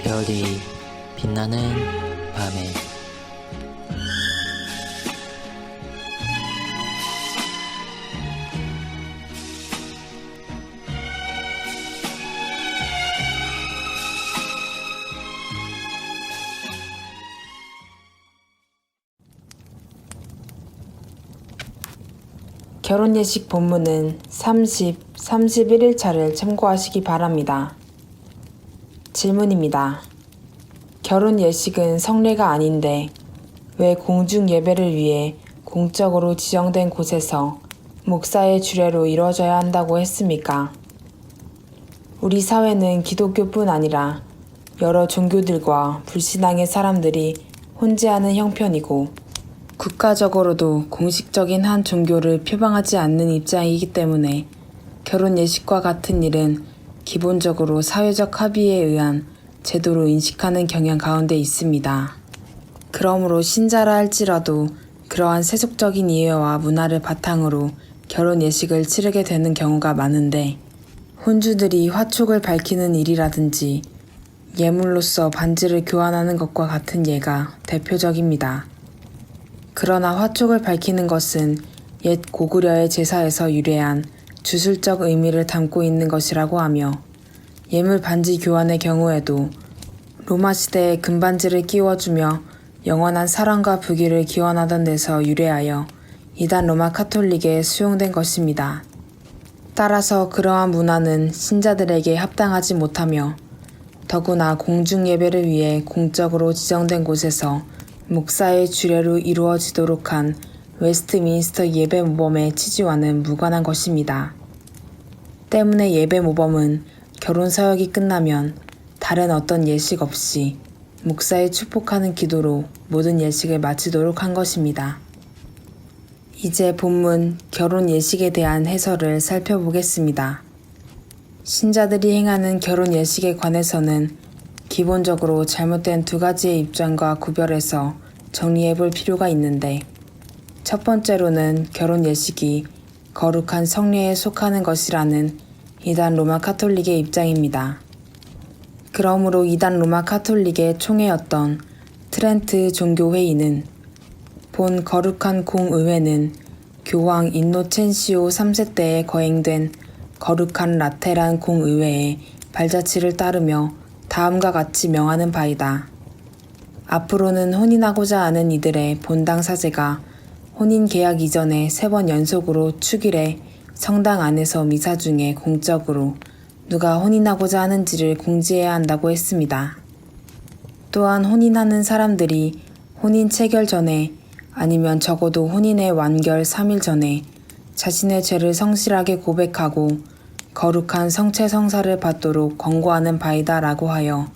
별이 빛나는 밤에 결혼 예식 본문은 30, 31일차를 참고하시기 바랍니다. 질문입니다. 결혼 예식은 성례가 아닌데 왜 공중 예배를 위해 공적으로 지정된 곳에서 목사의 주례로 이루어져야 한다고 했습니까? 우리 사회는 기독교뿐 아니라 여러 종교들과 불신앙의 사람들이 혼재하는 형편이고 국가적으로도 공식적인 한 종교를 표방하지 않는 입장이기 때문에 결혼 예식과 같은 일은 기본적으로 사회적 합의에 의한 제도로 인식하는 경향 가운데 있습니다. 그러므로 신자라 할지라도 그러한 세속적인 이해와 문화를 바탕으로 결혼 예식을 치르게 되는 경우가 많은데 혼주들이 화촉을 밝히는 일이라든지 예물로서 반지를 교환하는 것과 같은 예가 대표적입니다. 그러나 화촉을 밝히는 것은 옛 고구려의 제사에서 유래한 주술적 의미를 담고 있는 것이라고 하며 예물 반지 교환의 경우에도 로마 시대에 금반지를 끼워주며 영원한 사랑과 부귀를 기원하던 데서 유래하여 이단 로마 카톨릭에 수용된 것입니다. 따라서 그러한 문화는 신자들에게 합당하지 못하며 더구나 공중 예배를 위해 공적으로 지정된 곳에서 목사의 주례로 이루어지도록 한 웨스트민스터 예배 모범의 취지와는 무관한 것입니다. 때문에 예배 모범은 결혼 사역이 끝나면 다른 어떤 예식 없이 목사의 축복하는 기도로 모든 예식을 마치도록 한 것입니다. 이제 본문 결혼 예식에 대한 해설을 살펴보겠습니다. 신자들이 행하는 결혼 예식에 관해서는 기본적으로 잘못된 두 가지의 입장과 구별해서 정리해 볼 필요가 있는데 첫 번째로는 결혼 예식이 거룩한 성례에 속하는 것이라는 이단 로마 카톨릭의 입장입니다. 그러므로 이단 로마 카톨릭의 총회였던 트렌트 종교회의는 본 거룩한 공의회는 교황 인노첸시오 3세 때에 거행된 거룩한 라테란 공의회의 발자취를 따르며 다음과 같이 명하는 바이다. 앞으로는 혼인하고자 하는 이들의 본당 사제가 혼인 계약 이전에 3번 연속으로 축일에 성당 안에서 미사 중에 공적으로 누가 혼인하고자 하는지를 공지해야 한다고 했습니다. 또한 혼인하는 사람들이 혼인 체결 전에 아니면 적어도 혼인의 완결 3일 전에 자신의 죄를 성실하게 고백하고 거룩한 성체 성사를 받도록 권고하는 바이다 라고 하여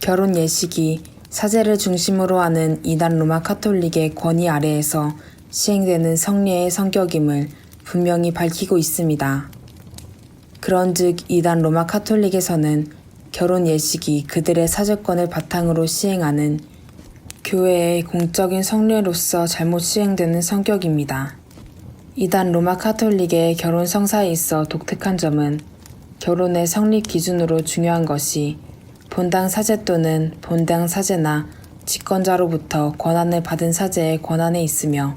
결혼 예식이 사제를 중심으로 하는 이단 로마 카톨릭의 권위 아래에서 시행되는 성례의 성격임을 분명히 밝히고 있습니다. 그런즉 이단 로마 카톨릭에서는 결혼 예식이 그들의 사제권을 바탕으로 시행하는 교회의 공적인 성례로서 잘못 시행되는 성격입니다. 이단 로마 카톨릭의 결혼 성사에 있어 독특한 점은 결혼의 성립 기준으로 중요한 것이 본당 사제 또는 본당 사제나 직권자로부터 권한을 받은 사제의 권한에 있으며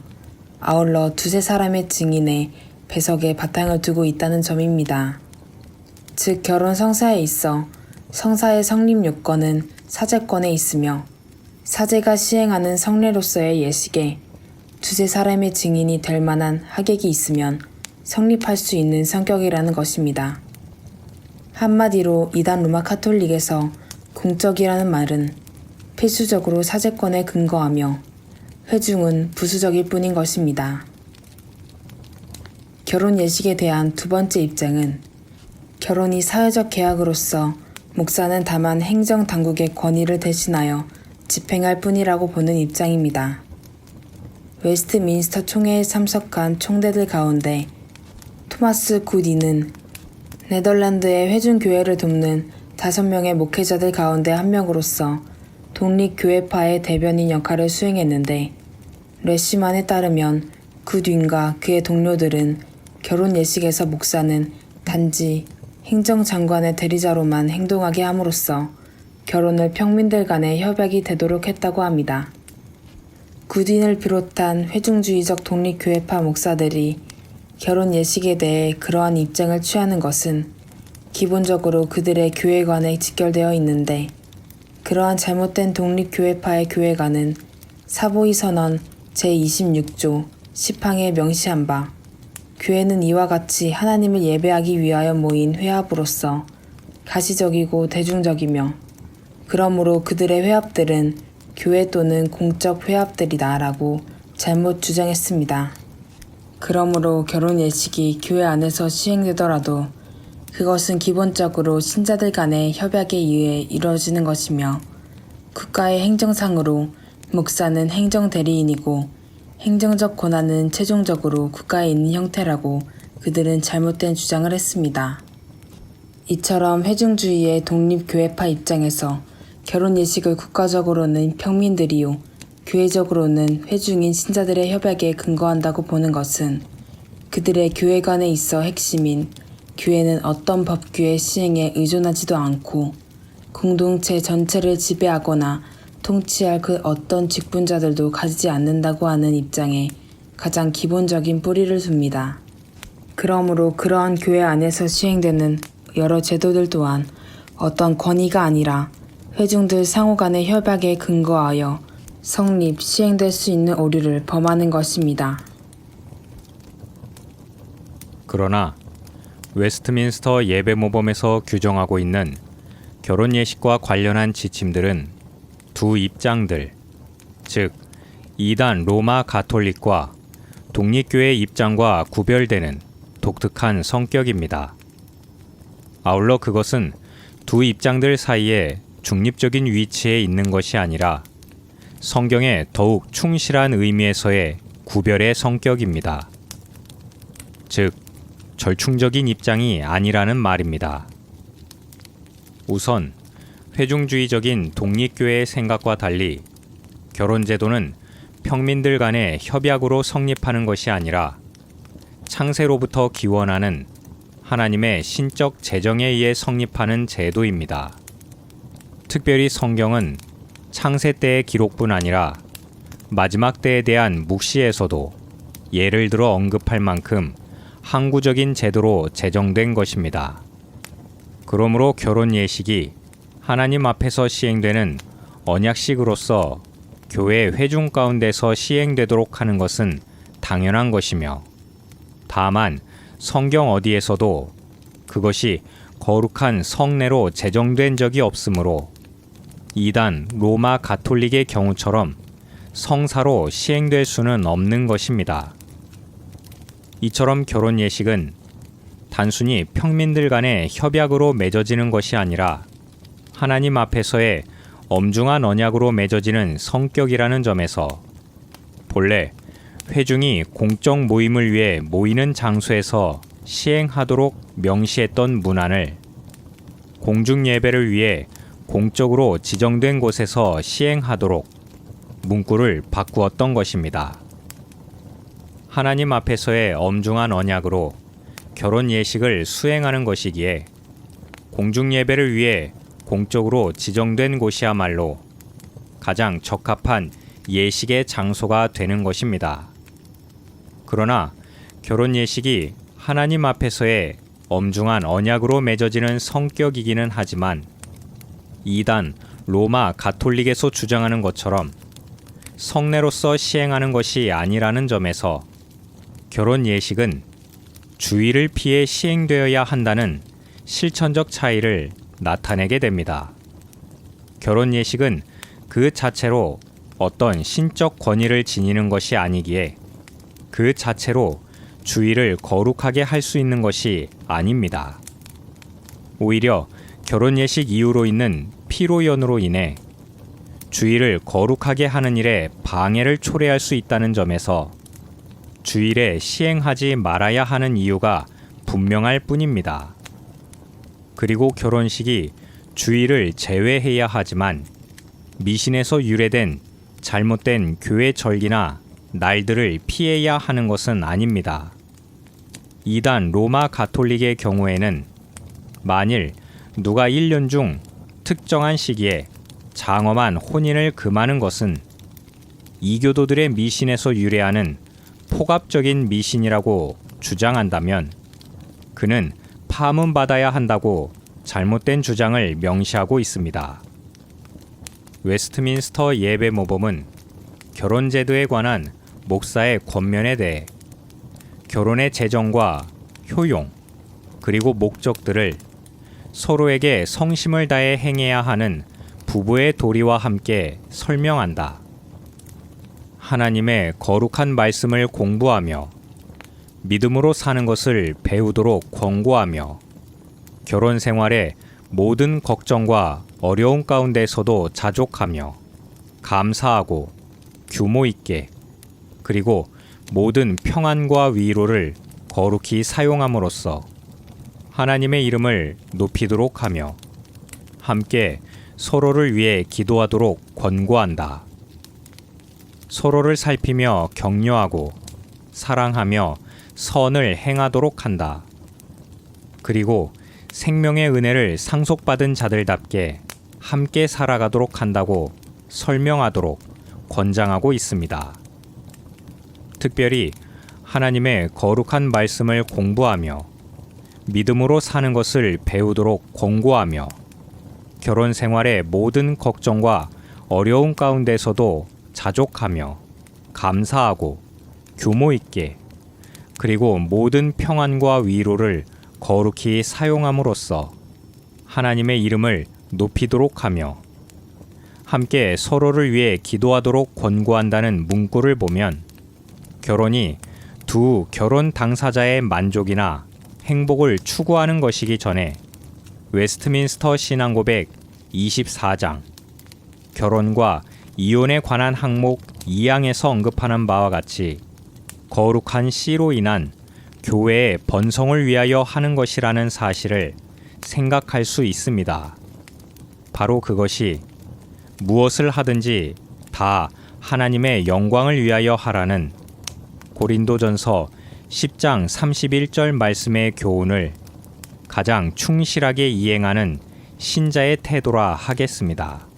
아울러 두세 사람의 증인의 배석에 바탕을 두고 있다는 점입니다. 즉 결혼 성사에 있어 성사의 성립 요건은 사제권에 있으며 사제가 시행하는 성례로서의 예식에 두세 사람의 증인이 될 만한 하객이 있으면 성립할 수 있는 성격이라는 것입니다. 한마디로 이단 로마 카톨릭에서 공적이라는 말은 필수적으로 사제권에 근거하며 회중은 부수적일 뿐인 것입니다. 결혼 예식에 대한 두 번째 입장은 결혼이 사회적 계약으로서 목사는 다만 행정당국의 권위를 대신하여 집행할 뿐이라고 보는 입장입니다. 웨스트민스터 총회에 참석한 총대들 가운데 토마스 굿이는 네덜란드의 회중교회를 돕는 5명의 목회자들 가운데 한 명으로서 독립교회파의 대변인 역할을 수행했는데 레시만에 따르면 굿윈과 그의 동료들은 결혼 예식에서 목사는 단지 행정장관의 대리자로만 행동하게 함으로써 결혼을 평민들 간의 협약이 되도록 했다고 합니다. 구딘을 비롯한 회중주의적 독립교회파 목사들이 결혼 예식에 대해 그러한 입장을 취하는 것은 기본적으로 그들의 교회관에 직결되어 있는데, 그러한 잘못된 독립교회파의 교회관은 사보이선언 제26조 10항에 명시한 바, 교회는 이와 같이 하나님을 예배하기 위하여 모인 회합으로서 가시적이고 대중적이며, 그러므로 그들의 회합들은 교회 또는 공적 회합들이다 라고 잘못 주장했습니다. 그러므로 결혼 예식이 교회 안에서 시행되더라도 그것은 기본적으로 신자들 간의 협약에 의해 이루어지는 것이며, 국가의 행정상으로 목사는 행정대리인이고 행정적 권한은 최종적으로 국가에 있는 형태라고 그들은 잘못된 주장을 했습니다. 이처럼 회중주의의 독립교회파 입장에서 결혼 예식을 국가적으로는 평민들이요, 교회적으로는 회중인 신자들의 협약에 근거한다고 보는 것은 그들의 교회관에 있어 핵심인 교회는 어떤 법규의 시행에 의존하지도 않고 공동체 전체를 지배하거나 통치할 그 어떤 직분자들도 가지지 않는다고 하는 입장에 가장 기본적인 뿌리를 둡니다. 그러므로 그러한 교회 안에서 시행되는 여러 제도들 또한 어떤 권위가 아니라 회중들 상호 간의 협약에 근거하여 성립, 시행될 수 있는 오류를 범하는 것입니다. 그러나 웨스트민스터 예배모범에서 규정하고 있는 결혼 예식과 관련한 지침들은 두 입장들, 즉 이단 로마 가톨릭과 독립교회 입장과 구별되는 독특한 성격입니다. 아울러 그것은 두 입장들 사이에 중립적인 위치에 있는 것이 아니라 성경에 더욱 충실한 의미에서의 구별의 성격입니다. 즉, 절충적인 입장이 아니라는 말입니다. 우선 회중주의적인 독립교회의 생각과 달리 결혼제도는 평민들 간의 협약으로 성립하는 것이 아니라 창세로부터 기원하는 하나님의 신적 제정에 의해 성립하는 제도입니다. 특별히 성경은 창세 때의 기록뿐 아니라 마지막 때에 대한 묵시에서도 예를 들어 언급할 만큼 항구적인 제도로 제정된 것입니다. 그러므로 결혼 예식이 하나님 앞에서 시행되는 언약식으로서 교회 회중 가운데서 시행되도록 하는 것은 당연한 것이며, 다만 성경 어디에서도 그것이 거룩한 성례로 제정된 적이 없으므로 이단 로마 가톨릭의 경우처럼 성사로 시행될 수는 없는 것입니다. 이처럼 결혼 예식은 단순히 평민들 간의 협약으로 맺어지는 것이 아니라 하나님 앞에서의 엄중한 언약으로 맺어지는 성격이라는 점에서 본래 회중이 공적 모임을 위해 모이는 장소에서 시행하도록 명시했던 문안을 공중 예배를 위해 공적으로 지정된 곳에서 시행하도록 문구를 바꾸었던 것입니다. 하나님 앞에서의 엄중한 언약으로 결혼 예식을 수행하는 것이기에 공중 예배를 위해 공적으로 지정된 곳이야말로 가장 적합한 예식의 장소가 되는 것입니다. 그러나 결혼 예식이 하나님 앞에서의 엄중한 언약으로 맺어지는 성격이기는 하지만 이단 로마 가톨릭에서 주장하는 것처럼 성례로서 시행하는 것이 아니라는 점에서 결혼 예식은 주의를 피해 시행되어야 한다는 실천적 차이를 나타내게 됩니다. 결혼 예식은 그 자체로 어떤 신적 권위를 지니는 것이 아니기에 그 자체로 주의를 거룩하게 할 수 있는 것이 아닙니다. 오히려 결혼 예식 이후로 있는 피로연으로 인해 주일을 거룩하게 하는 일에 방해를 초래할 수 있다는 점에서 주일에 시행하지 말아야 하는 이유가 분명할 뿐입니다. 그리고 결혼식이 주일을 제외해야 하지만 미신에서 유래된 잘못된 교회 절기나 날들을 피해야 하는 것은 아닙니다. 이단 로마 가톨릭의 경우에는 만일 누가 1년 중 특정한 시기에 장엄한 혼인을 금하는 것은 이교도들의 미신에서 유래하는 폭압적인 미신이라고 주장한다면 그는 파문받아야 한다고 잘못된 주장을 명시하고 있습니다. 웨스트민스터 예배 모범은 결혼 제도에 관한 목사의 권면에 대해 결혼의 재정과 효용 그리고 목적들을 서로에게 성심을 다해 행해야 하는 부부의 도리와 함께 설명한다. 하나님의 거룩한 말씀을 공부하며 믿음으로 사는 것을 배우도록 권고하며 결혼 생활의 모든 걱정과 어려움 가운데서도 자족하며 감사하고 규모 있게 그리고 모든 평안과 위로를 거룩히 사용함으로써 하나님의 이름을 높이도록 하며 함께 서로를 위해 기도하도록 권고한다. 서로를 살피며 격려하고 사랑하며 선을 행하도록 한다. 그리고 생명의 은혜를 상속받은 자들답게 함께 살아가도록 한다고 설명하도록 권장하고 있습니다. 특별히 하나님의 거룩한 말씀을 공부하며 믿음으로 사는 것을 배우도록 권고하며 결혼 생활의 모든 걱정과 어려움 가운데서도 자족하며 감사하고 규모 있게 그리고 모든 평안과 위로를 거룩히 사용함으로써 하나님의 이름을 높이도록 하며 함께 서로를 위해 기도하도록 권고한다는 문구를 보면 결혼이 두 결혼 당사자의 만족이나 행복을 추구하는 것이기 전에 웨스트민스터 신앙고백 24장 결혼과 이혼에 관한 항목 2항에서 언급하는 바와 같이 거룩한 씨로 인한 교회의 번성을 위하여 하는 것이라는 사실을 생각할 수 있습니다. 바로 그것이 무엇을 하든지 다 하나님의 영광을 위하여 하라는 고린도전서 10장 31절 말씀의 교훈을 가장 충실하게 이행하는 신자의 태도라 하겠습니다.